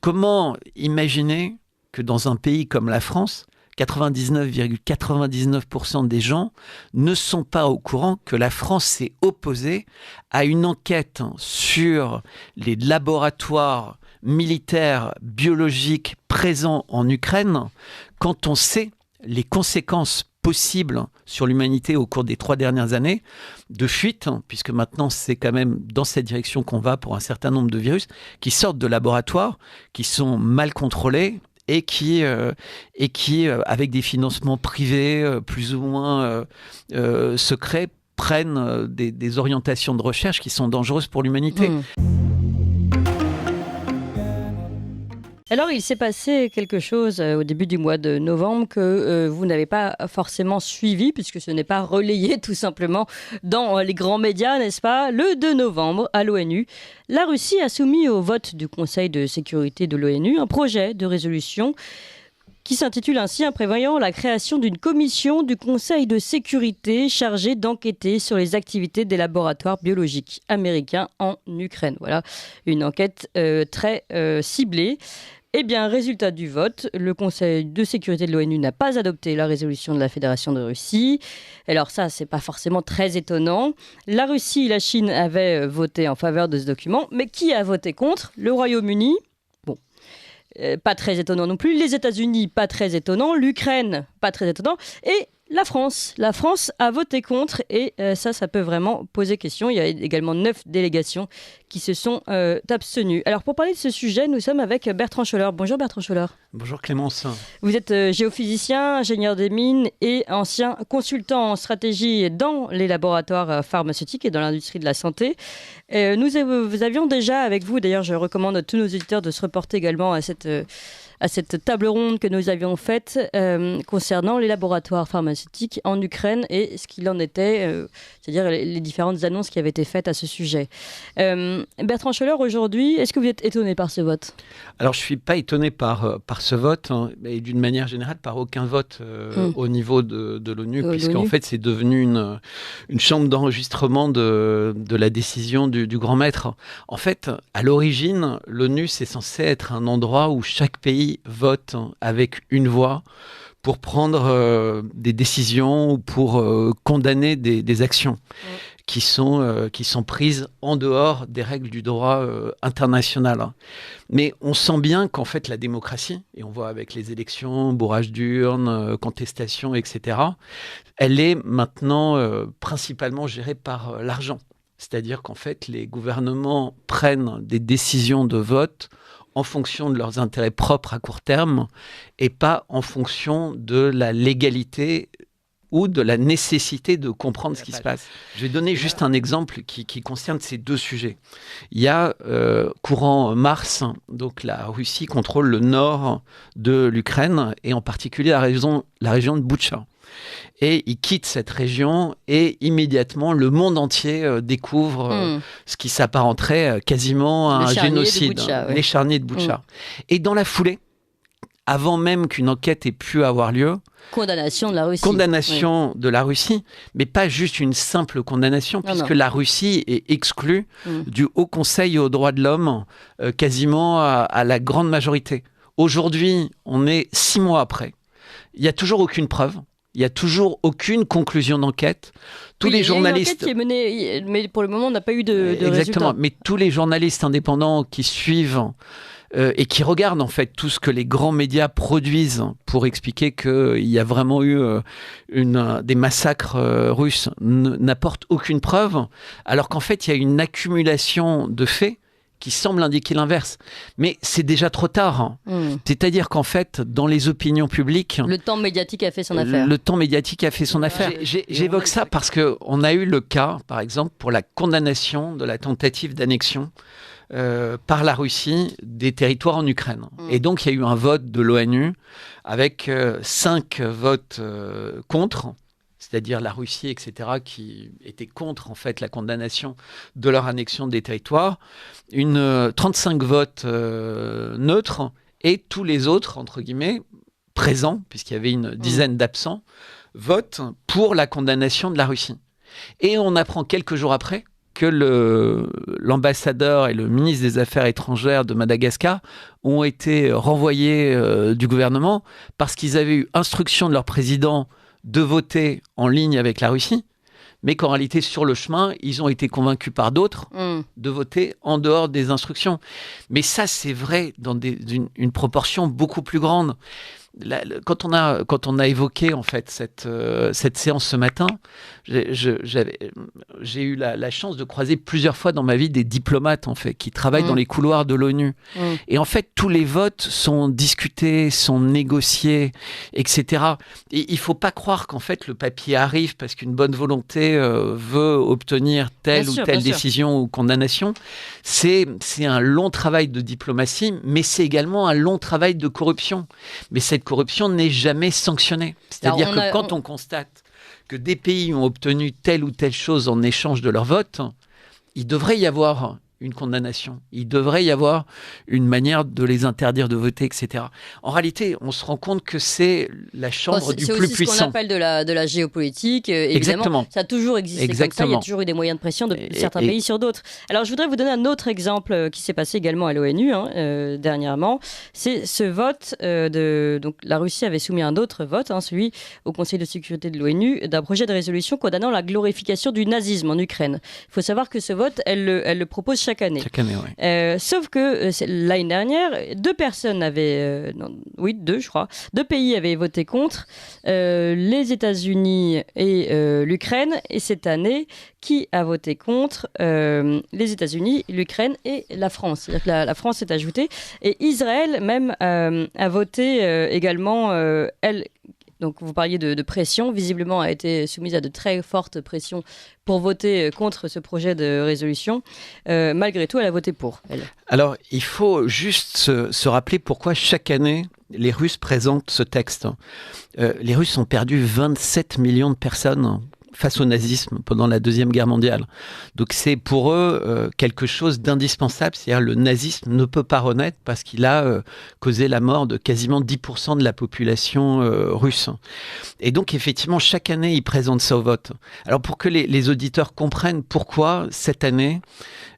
Comment imaginer que dans un pays comme la France, 99,99% des gens ne sont pas au courant que la France s'est opposée à une enquête sur les laboratoires militaires biologiques présents en Ukraine, quand on sait les conséquences possibles sur l'humanité au cours des 3 dernières années de fuite, puisque maintenant c'est quand même dans cette direction qu'on va pour un certain nombre de virus qui sortent de laboratoires, qui sont mal contrôlés et qui avec des financements privés plus ou moins secrets, prennent des orientations de recherche qui sont dangereuses pour l'humanité. Alors, il s'est passé quelque chose au début du mois de novembre que vous n'avez pas forcément suivi, puisque ce n'est pas relayé tout simplement dans les grands médias, n'est-ce pas ? Le 2 novembre, à l'ONU, la Russie a soumis au vote du Conseil de sécurité de l'ONU un projet de résolution qui s'intitule ainsi, prévoyant la création d'une commission du Conseil de sécurité chargée d'enquêter sur les activités des laboratoires biologiques américains en Ukraine. Voilà, une enquête très ciblée. Eh bien, résultat du vote, le Conseil de sécurité de l'ONU n'a pas adopté la résolution de la Fédération de Russie. Alors ça, c'est pas forcément très étonnant. La Russie et la Chine avaient voté en faveur de ce document, mais qui a voté contre ? Le Royaume-Uni. Bon, pas très étonnant non plus. Les États-Unis, pas très étonnant. L'Ukraine, pas très étonnant. Et la France a voté contre et ça peut vraiment poser question. Il y a également 9 délégations qui se sont abstenues. Alors pour parler de ce sujet, nous sommes avec Bertrand Scholler. Bonjour Bertrand Scholler. Bonjour Clémence. Vous êtes géophysicien, ingénieur des mines et ancien consultant en stratégie dans les laboratoires pharmaceutiques et dans l'industrie de la santé. Nous avions déjà avec vous, d'ailleurs je recommande à tous nos auditeurs de se reporter également à cette table ronde que nous avions faite concernant les laboratoires pharmaceutiques en Ukraine et ce qu'il en était, c'est-à-dire les différentes annonces qui avaient été faites à ce sujet. Bertrand Scholler, aujourd'hui, est-ce que vous êtes étonné par ce vote ? Alors, je ne suis pas étonné par ce vote, et d'une manière générale, par aucun vote au niveau de l'ONU, puisqu'en fait, c'est devenu une chambre d'enregistrement de la décision du grand maître. En fait, à l'origine, l'ONU, c'est censé être un endroit où chaque pays vote avec une voix pour prendre des décisions ou pour condamner des actions qui sont prises en dehors des règles du droit international. Mais on sent bien qu'en fait la démocratie, et on voit avec les élections, bourrage d'urnes, contestation, etc., elle est maintenant principalement gérée par l'argent. C'est-à-dire qu'en fait les gouvernements prennent des décisions de vote en fonction de leurs intérêts propres à court terme et pas en fonction de la légalité ou de la nécessité de comprendre ce qui se passe. Je vais donner juste un exemple qui concerne ces deux sujets. Il y a courant mars, donc la Russie contrôle le nord de l'Ukraine et en particulier la région de Boutcha. Et il quitte cette région et immédiatement le monde entier découvre ce qui s'apparenterait quasiment à un génocide, les charniers de Boutcha. Et dans la foulée, avant même qu'une enquête ait pu avoir lieu, condamnation de la Russie. Condamnation de la Russie, mais pas juste une simple condamnation, puisque la Russie est exclue du Haut Conseil aux droits de l'homme quasiment à la grande majorité. Aujourd'hui, on est 6 mois après. Il n'y a toujours aucune preuve. Il n'y a toujours aucune conclusion d'enquête. Tous les journalistes... Il y a une enquête qui est menée, mais pour le moment, on n'a pas eu de Exactement, résultat. Mais tous les journalistes indépendants qui suivent et qui regardent en fait tout ce que les grands médias produisent pour expliquer qu'il y a vraiment eu des massacres russes n'apportent aucune preuve, alors qu'en fait, il y a une accumulation de faits qui semble indiquer l'inverse. Mais c'est déjà trop tard. C'est-à-dire qu'en fait, dans les opinions publiques... Le temps médiatique a fait son affaire. Le temps médiatique a fait son affaire. J'évoque ça parce qu'on a eu le cas, par exemple, pour la condamnation de la tentative d'annexion par la Russie des territoires en Ukraine. Et donc, il y a eu un vote de l'ONU avec 5 votes contre, c'est-à-dire la Russie, etc., qui étaient contre en fait la condamnation de leur annexion des territoires, 35 votes neutres et tous les autres, entre guillemets, présents, puisqu'il y avait une dizaine d'absents, votent pour la condamnation de la Russie. Et on apprend quelques jours après que l'ambassadeur et le ministre des Affaires étrangères de Madagascar ont été renvoyés du gouvernement parce qu'ils avaient eu instruction de leur président de voter en ligne avec la Russie, mais qu'en réalité, sur le chemin, ils ont été convaincus par d'autres de voter en dehors des instructions. Mais ça, c'est vrai dans une proportion beaucoup plus grande. Quand on a évoqué en fait cette séance ce matin, j'ai eu la chance de croiser plusieurs fois dans ma vie des diplomates en fait qui travaillent dans les couloirs de l'ONU. Et en fait, tous les votes sont discutés, sont négociés, etc. Et il faut pas croire qu'en fait le papier arrive parce qu'une bonne volonté veut obtenir telle ou telle décision ou condamnation. C'est un long travail de diplomatie, mais c'est également un long travail de corruption. Mais cette corruption n'est jamais sanctionnée. C'est-à-dire que quand on constate que des pays ont obtenu telle ou telle chose en échange de leur vote, il devrait y avoir une condamnation. Il devrait y avoir une manière de les interdire de voter, etc. En réalité, on se rend compte que c'est la chambre du plus puissant. C'est aussi ce qu'on appelle de la géopolitique. Évidemment, ça a toujours existé comme ça. Il y a toujours eu des moyens de pression de certains pays sur d'autres. Alors, je voudrais vous donner un autre exemple qui s'est passé également à l'ONU dernièrement. C'est ce vote donc la Russie avait soumis un autre vote, celui au Conseil de sécurité de l'ONU, d'un projet de résolution condamnant la glorification du nazisme en Ukraine. Il faut savoir que ce vote, elle le propose chaque année. Ouais. Sauf que l'année dernière, deux pays avaient voté contre, les États-Unis et l'Ukraine. Et cette année, qui a voté contre les États-Unis, l'Ukraine et la France. C'est-à-dire que la France s'est ajoutée. Et Israël même a voté également, elle. Donc vous parliez de pression, visiblement a été soumise à de très fortes pressions pour voter contre ce projet de résolution. Malgré tout, elle a voté pour, elle. Alors, il faut juste se rappeler pourquoi chaque année, les Russes présentent ce texte. Les Russes ont perdu 27 millions de personnes face au nazisme pendant la Deuxième Guerre mondiale. Donc c'est pour eux quelque chose d'indispensable, c'est-à-dire le nazisme ne peut pas renaître parce qu'il a causé la mort de quasiment 10% de la population russe. Et donc effectivement, chaque année, ils présentent ça au vote. Alors pour que les auditeurs comprennent pourquoi cette année,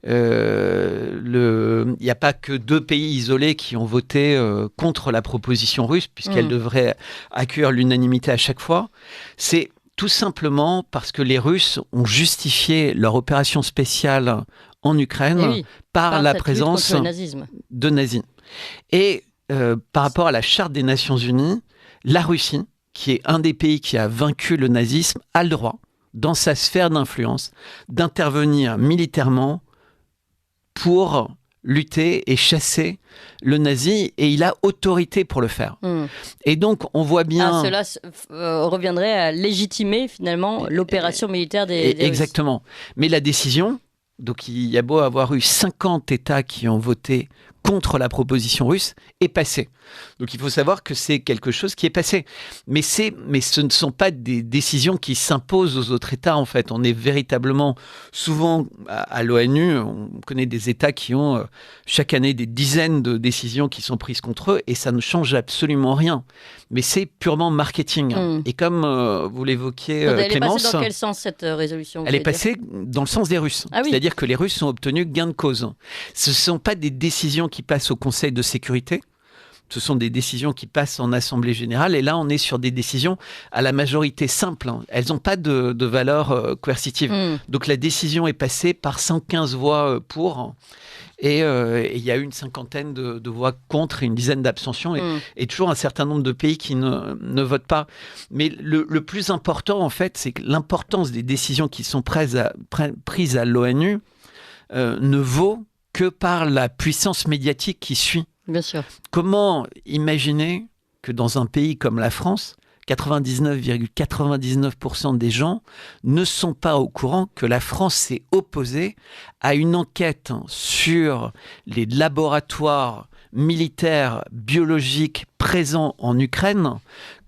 il n'y a pas que deux pays isolés qui ont voté contre la proposition russe, puisqu'elle devrait accueillir l'unanimité à chaque fois, c'est tout simplement parce que les Russes ont justifié leur opération spéciale en Ukraine par la présence de nazis. Et par rapport à la Charte des Nations Unies, la Russie, qui est un des pays qui a vaincu le nazisme, a le droit, dans sa sphère d'influence, d'intervenir militairement pour lutter et chasser le nazi, et il a autorité pour le faire. Et donc, on voit bien... cela reviendrait à légitimer, finalement, l'opération militaire des Exactement. Mais la décision, donc il y a beau avoir eu 50 États qui ont voté contre la proposition russe, est passée. Donc il faut savoir que c'est quelque chose qui est passé. Mais ce ne sont pas des décisions qui s'imposent aux autres États, en fait. On est véritablement, souvent à l'ONU, on connaît des États qui ont chaque année des dizaines de décisions qui sont prises contre eux, et ça ne change absolument rien. Mais c'est purement marketing. Et comme vous l'évoquiez, Clémence... Elle est passée dans quel sens, cette résolution? Elle est passée dans le sens des Russes. Ah oui. C'est-à-dire que les Russes ont obtenu gain de cause. Ce ne sont pas des décisions qui passent au Conseil de sécurité. Ce sont des décisions qui passent en Assemblée générale. Et là, on est sur des décisions à la majorité simple. Elles n'ont pas de valeur coercitive. Donc la décision est passée par 115 voix pour. Et il y a eu une cinquantaine de voix contre et une dizaine d'abstentions. Et toujours un certain nombre de pays qui ne votent pas. Mais le plus important, en fait, c'est que l'importance des décisions qui sont prises à l'ONU ne vaut que par la puissance médiatique qui suit. Bien sûr. Comment imaginer que dans un pays comme la France, 99,99% des gens ne sont pas au courant que la France s'est opposée à une enquête sur les laboratoires militaires biologiques présents en Ukraine,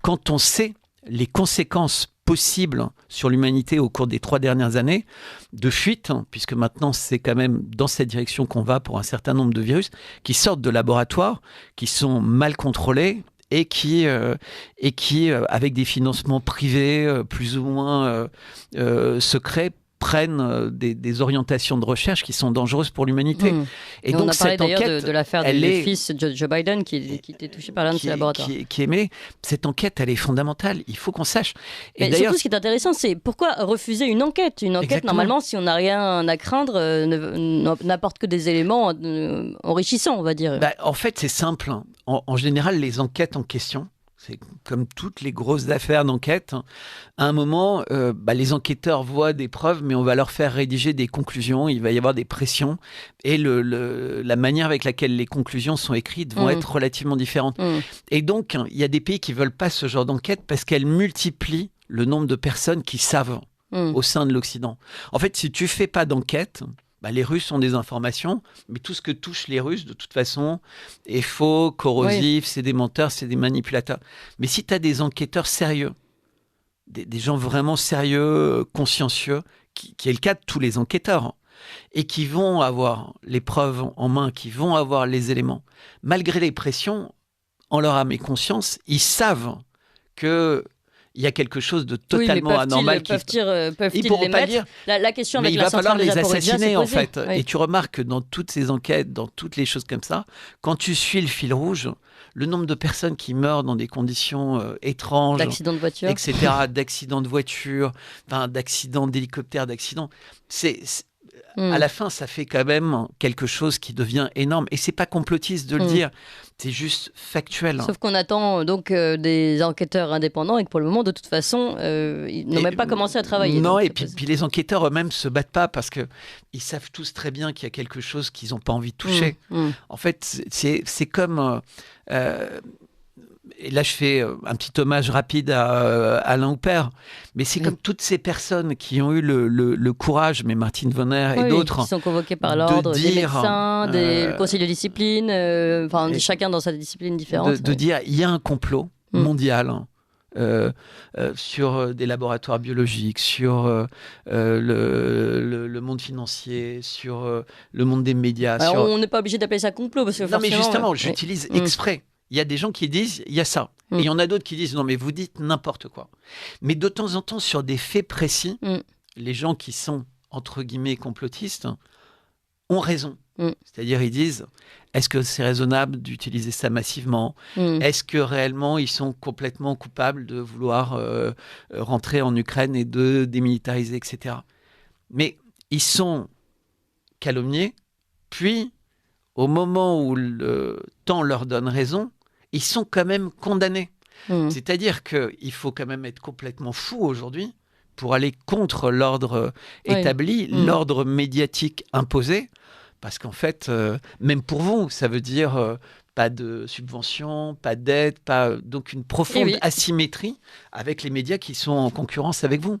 quand on sait les conséquences possibles sur l'humanité au cours des 3 dernières années de fuite, puisque maintenant c'est quand même dans cette direction qu'on va pour un certain nombre de virus qui sortent de laboratoires, qui sont mal contrôlés et qui avec des financements privés plus ou moins secrets, prennent des orientations de recherche qui sont dangereuses pour l'humanité. Et donc, on a parlé d'ailleurs de l'affaire du fils de Joe Biden qui était touché par l'un de ses laboratoires. Cette enquête, elle est fondamentale. Il faut qu'on sache. Et d'ailleurs, surtout, ce qui est intéressant, c'est pourquoi refuser une enquête. Une enquête, normalement, si on n'a rien à craindre, n'apporte que des éléments enrichissants, on va dire. En fait, c'est simple. En général, les enquêtes en question, c'est comme toutes les grosses affaires d'enquête. À un moment, les enquêteurs voient des preuves, mais on va leur faire rédiger des conclusions. Il va y avoir des pressions. Et la manière avec laquelle les conclusions sont écrites vont être relativement différentes. Et donc, il y a des pays qui ne veulent pas ce genre d'enquête parce qu'elles multiplient le nombre de personnes qui savent au sein de l'Occident. En fait, si tu ne fais pas d'enquête... les Russes ont des informations, mais tout ce que touche les Russes, de toute façon, est faux, corrosif, c'est des menteurs, c'est des manipulateurs. Mais si tu as des enquêteurs sérieux, des gens vraiment sérieux, consciencieux, qui est le cas de tous les enquêteurs, et qui vont avoir les preuves en main, qui vont avoir les éléments, malgré les pressions, en leur âme et conscience, ils savent que... il y a quelque chose de totalement anormal. Peuvent-ils les mettre la question avec mais la centrale il va falloir les assassiner, en fait. Oui. Et tu remarques que dans toutes ces enquêtes, dans toutes les choses comme ça, quand tu suis le fil rouge, le nombre de personnes qui meurent dans des conditions étranges, d'accidents de voiture, etc., d'accidents de voiture, d'accidents d'hélicoptère, d'accidents, à la fin, ça fait quand même quelque chose qui devient énorme. Et c'est pas complotiste de le dire, c'est juste factuel. Sauf qu'on attend donc des enquêteurs indépendants et que pour le moment, de toute façon, ils n'ont même pas commencé à travailler. Non, et puis les enquêteurs eux-mêmes se battent pas parce qu'ils savent tous très bien qu'il y a quelque chose qu'ils n'ont pas envie de toucher. En fait, c'est comme... et là, je fais un petit hommage rapide à Alain Houpert, mais c'est comme toutes ces personnes qui ont eu le courage, mais Martine Vonner et d'autres, qui sont convoqués par l'ordre, des médecins, le conseil de discipline, chacun dans sa discipline différente. De dire, il y a un complot mondial sur des laboratoires biologiques, sur le monde financier, sur le monde des médias. On n'est pas obligé d'appeler ça complot, parce que non, mais justement, j'utilise exprès. Il y a des gens qui disent, il y a ça. Et il y en a d'autres qui disent, non, mais vous dites n'importe quoi. Mais de temps en temps, sur des faits précis, les gens qui sont, entre guillemets, complotistes, ont raison. C'est-à-dire, ils disent, est-ce que c'est raisonnable d'utiliser ça massivement ? Est-ce que réellement, ils sont complètement coupables de vouloir rentrer en Ukraine et de démilitariser, etc. Mais ils sont calomniés, puis, au moment où le temps leur donne raison, ils sont quand même condamnés. C'est-à-dire qu'il faut quand même être complètement fou aujourd'hui pour aller contre l'ordre établi, l'ordre médiatique imposé, parce qu'en fait, même pour vous, ça veut dire pas de subvention, pas d'aide, donc une profonde asymétrie avec les médias qui sont en concurrence avec vous.